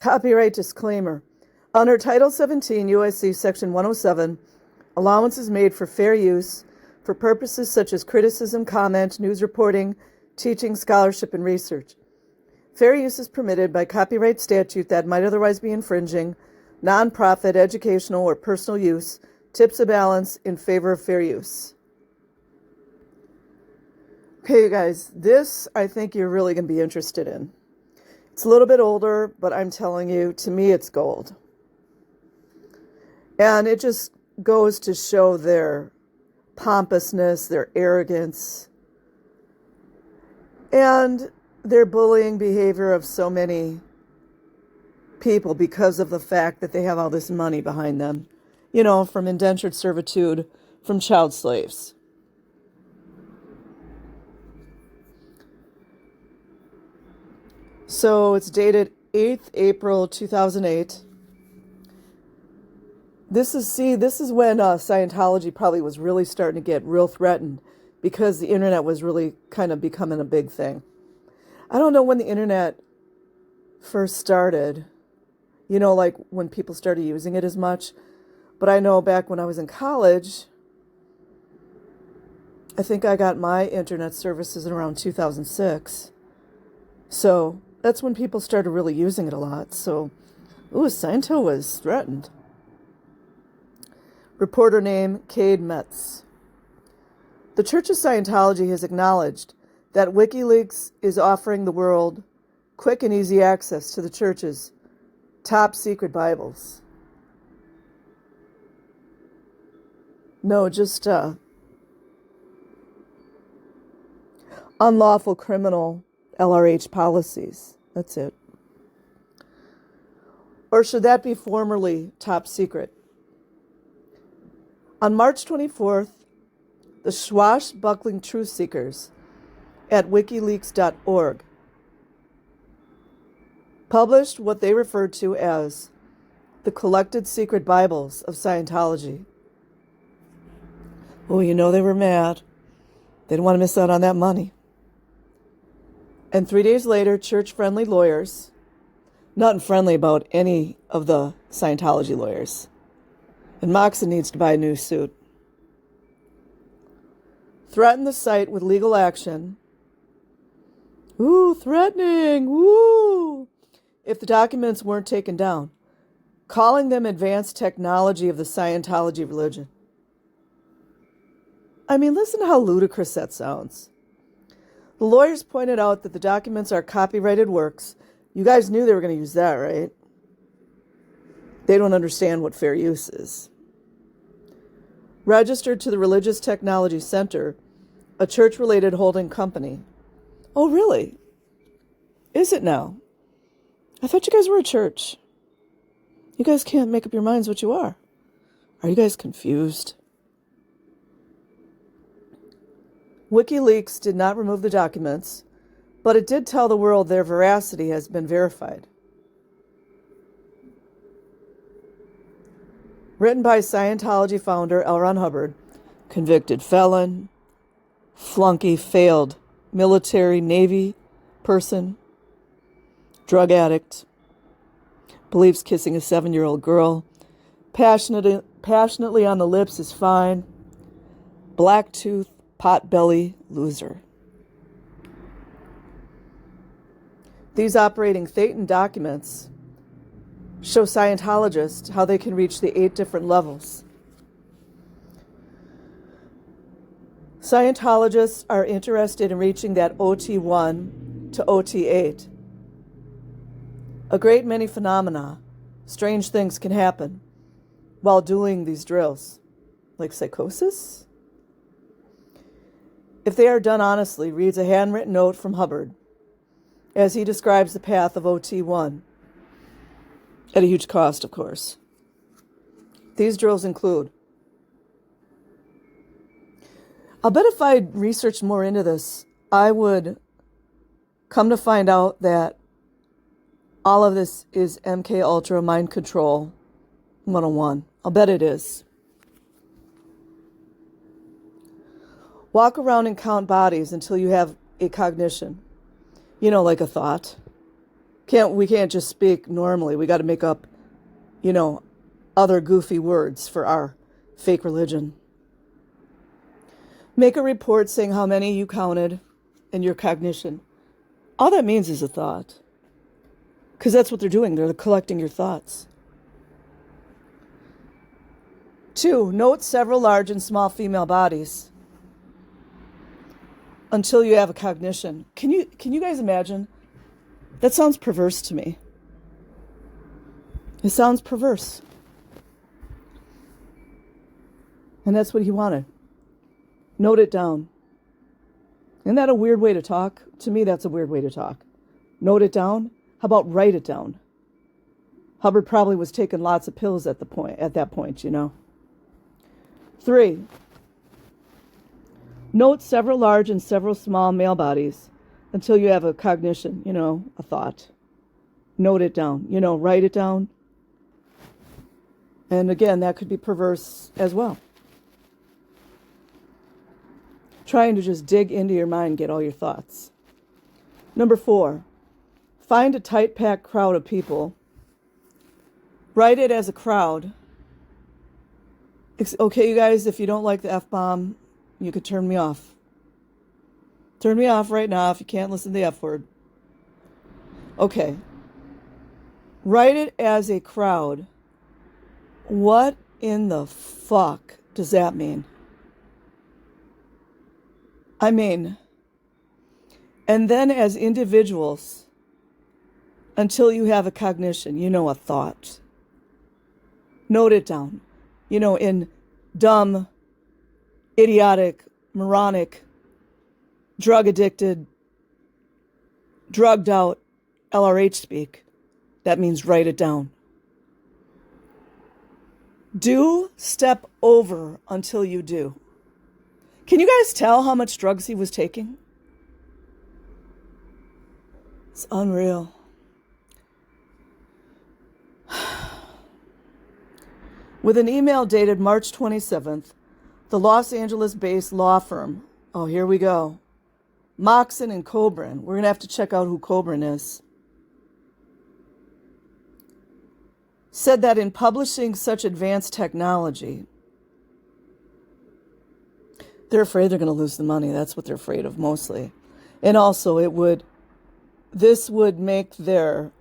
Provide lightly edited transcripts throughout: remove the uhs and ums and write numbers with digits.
Copyright disclaimer. Under Title 17 U.S.C. Section 107, allowance is made for fair use for purposes such as criticism, comment, news reporting, teaching, scholarship, and research. Fair use is permitted by copyright statute that might otherwise be infringing, nonprofit, educational, or personal use, tips a balance in favor of fair use. Okay, you guys, this I think you're really going to be interested in. It's a little bit older, but I'm telling you, to me, it's gold. And it just goes to show their pompousness, their arrogance, and their bullying behavior of so many people because of the fact that they have all this money behind them, you know, from indentured servitude, from child slaves. So it's dated 8th April 2008. This is when Scientology probably was really starting to get real threatened because the internet was really kind of becoming a big thing. I don't know when the internet first started, you know, like when people started using it as much, but I know back when I was in college, I think I got my internet services in around 2006. So that's when people started really using it a lot. So, Scientology was threatened. Reporter name, Cade Metz. The Church of Scientology has acknowledged that Wikileaks is offering the world quick and easy access to the church's top secret Bibles. No, just unlawful criminal LRH policies. That's it. Or should that be formerly top secret? On March 24th, the swashbuckling truth seekers at wikileaks.org published what they referred to as the collected secret Bibles of Scientology. Oh, you know they were mad. They didn't want to miss out on that money. And 3 days later, church-friendly lawyers, nothing friendly about any of the Scientology lawyers, and Moxon needs to buy a new suit, threatened the site with legal action. Ooh, threatening, ooh, if the documents weren't taken down, calling them advanced technology of the Scientology religion. I mean, listen to how ludicrous that sounds. The lawyers pointed out that the documents are copyrighted works. You guys knew they were going to use that, right? They don't understand what fair use is. Registered to the Religious Technology Center, a church-related holding company. Oh, really? Is it now? I thought you guys were a church. You guys can't make up your minds what you are. Are you guys confused? Wikileaks did not remove the documents, but it did tell the world their veracity has been verified. Written by Scientology founder L. Ron Hubbard, convicted felon, flunky, failed military, Navy person, drug addict, believes kissing a 7-year-old girl, passionately on the lips is fine, black tooth, pot-belly loser. These operating Thetan documents show Scientologists how they can reach the 8 different levels. Scientologists are interested in reaching that OT1 to OT8. A great many phenomena, strange things can happen while doing these drills, like psychosis. If they are done honestly, reads a handwritten note from Hubbard as he describes the path of OT1, at a huge cost, of course. These drills include, I'll bet if I researched more into this, I would come to find out that all of this is MK Ultra Mind Control 101. I'll bet it is. Walk around and count bodies until you have a cognition. You know, like a thought. We can't just speak normally. We got to make up, other goofy words for our fake religion. Make a report saying how many you counted and your cognition. All that means is a thought. Because that's what they're doing. They're collecting your thoughts. 2, note several large and small female bodies until you have a cognition. Can you guys imagine? That sounds perverse to me. It sounds perverse. And that's what he wanted. Note it down. Isn't that a weird way to talk? To me, that's a weird way to talk. Note it down? How about write it down? Hubbard probably was taking lots of pills at that point. 3, note several large and several small male bodies until you have a cognition, a thought. Note it down, write it down. And again, that could be perverse as well. Trying to just dig into your mind, get all your thoughts. Number 4, find a tight packed crowd of people. Write it as a crowd. Okay, you guys, if you don't like the F-bomb, you could turn me off. Turn me off right now if you can't listen to the F word. Okay. Write it as a crowd. What in the fuck does that mean? And then as individuals, until you have a cognition, a thought. Note it down. In dumb, idiotic, moronic, drug-addicted, drugged-out LRH speak. That means write it down. Do step over until you do. Can you guys tell how much drugs he was taking? It's unreal. With an email dated March 27th, the Los Angeles-based law firm, oh, here we go, Moxon and Coburn, we're going to have to check out who Coburn is, said that in publishing such advanced technology, they're afraid they're going to lose the money. That's what they're afraid of mostly. And also this would make their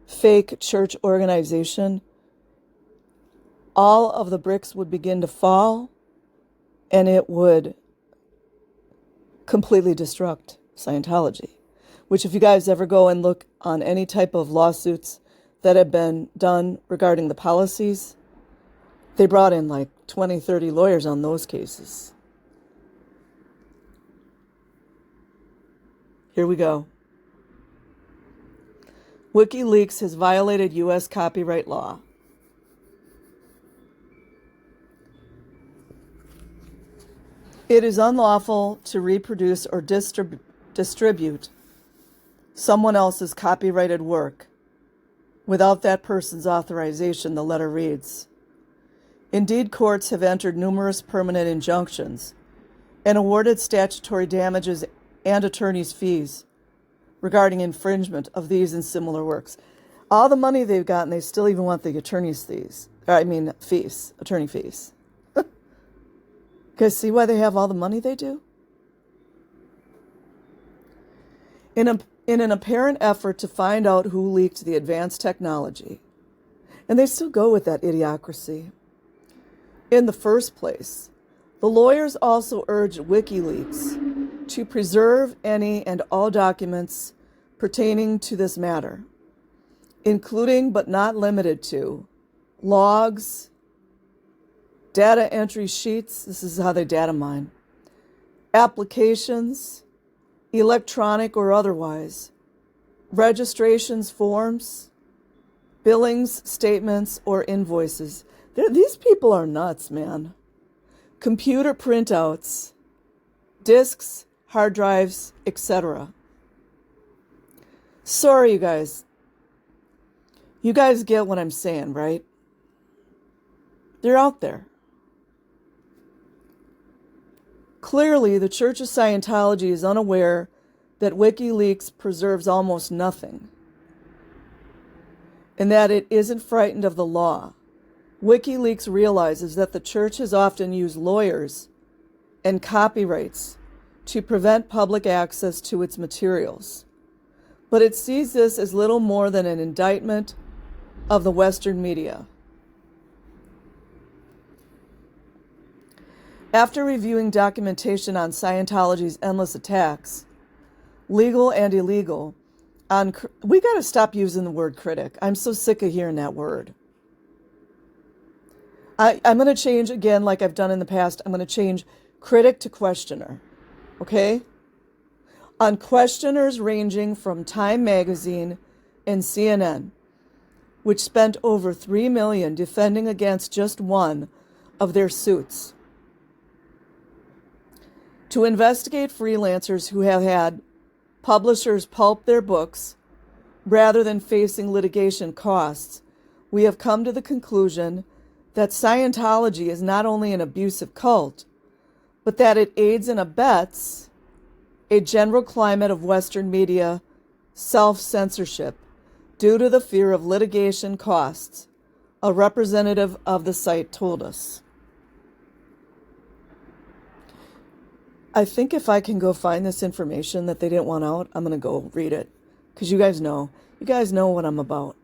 fake church organization, all of the bricks would begin to fall, and it would completely destruct Scientology. Which, if you guys ever go and look on any type of lawsuits that have been done regarding the policies, they brought in like 20, 30 lawyers on those cases. Here we go. Wikileaks has violated U.S. copyright law. It is unlawful to reproduce or distribute someone else's copyrighted work without that person's authorization, the letter reads. Indeed, courts have entered numerous permanent injunctions and awarded statutory damages and attorney's fees regarding infringement of these and similar works. All the money they've gotten, they still even want the attorney fees. You guys see why they have all the money they do? In an apparent effort to find out who leaked the advanced technology, and they still go with that idiocracy. In the first place, the lawyers also urged WikiLeaks to preserve any and all documents pertaining to this matter, including but not limited to logs, data entry sheets, this is how they data mine, applications, electronic or otherwise, registrations forms, billings, statements, or invoices. These people are nuts, man. Computer printouts, disks, hard drives, etc. Sorry, you guys. You guys get what I'm saying, right? They're out there. Clearly, the Church of Scientology is unaware that WikiLeaks preserves almost nothing, and that it isn't frightened of the law. Wikileaks realizes that the church has often used lawyers and copyrights to prevent public access to its materials. But it sees this as little more than an indictment of the Western media. After reviewing documentation on Scientology's endless attacks, legal and illegal, we got to stop using the word critic. I'm so sick of hearing that word. I'm going to change again, like I've done in the past. I'm going to change critic to questioner. Okay? On questioners ranging from Time Magazine and CNN, which spent over $3 million defending against just one of their suits, to investigate freelancers who have had publishers pulp their books rather than facing litigation costs, we have come to the conclusion that Scientology is not only an abusive cult, but that it aids and abets a general climate of Western media self-censorship due to the fear of litigation costs, a representative of the site told us. I think if I can go find this information that they didn't want out, I'm going to go read it. Because you guys know what I'm about.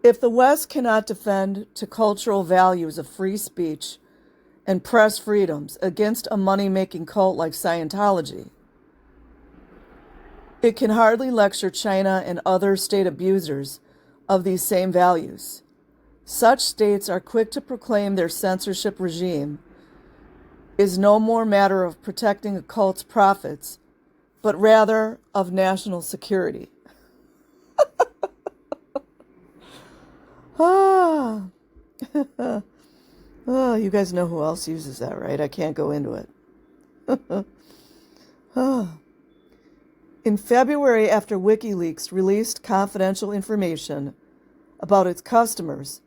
If the West cannot defend to cultural values of free speech and press freedoms against a money-making cult like Scientology, it can hardly lecture China and other state abusers of these same values. Such states are quick to proclaim their censorship regime is no more matter of protecting a cult's profits, but rather of national security. Oh, you guys know who else uses that, right? I can't go into it. In February, after Wikileaks released confidential information about its customers,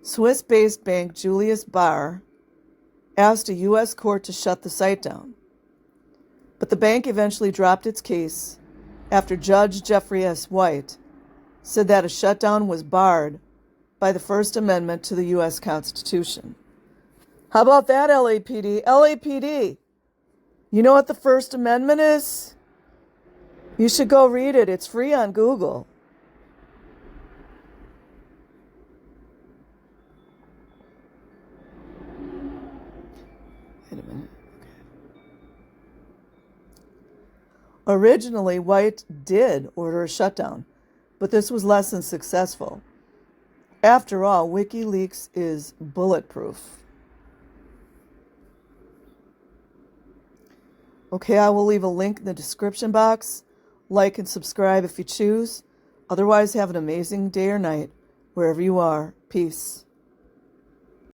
Swiss-based bank Julius Baer asked a U.S. court to shut the site down. But the bank eventually dropped its case after Judge Jeffrey S. White said that a shutdown was barred by the First Amendment to the U.S. Constitution. How about that, LAPD? LAPD, you know what the First Amendment is? You should go read it. It's free on Google. Wait a minute. Okay. Originally, White did order a shutdown, but this was less than successful. After all, WikiLeaks is bulletproof. Okay, I will leave a link in the description box. Like and subscribe if you choose. Otherwise, have an amazing day or night, wherever you are. Peace.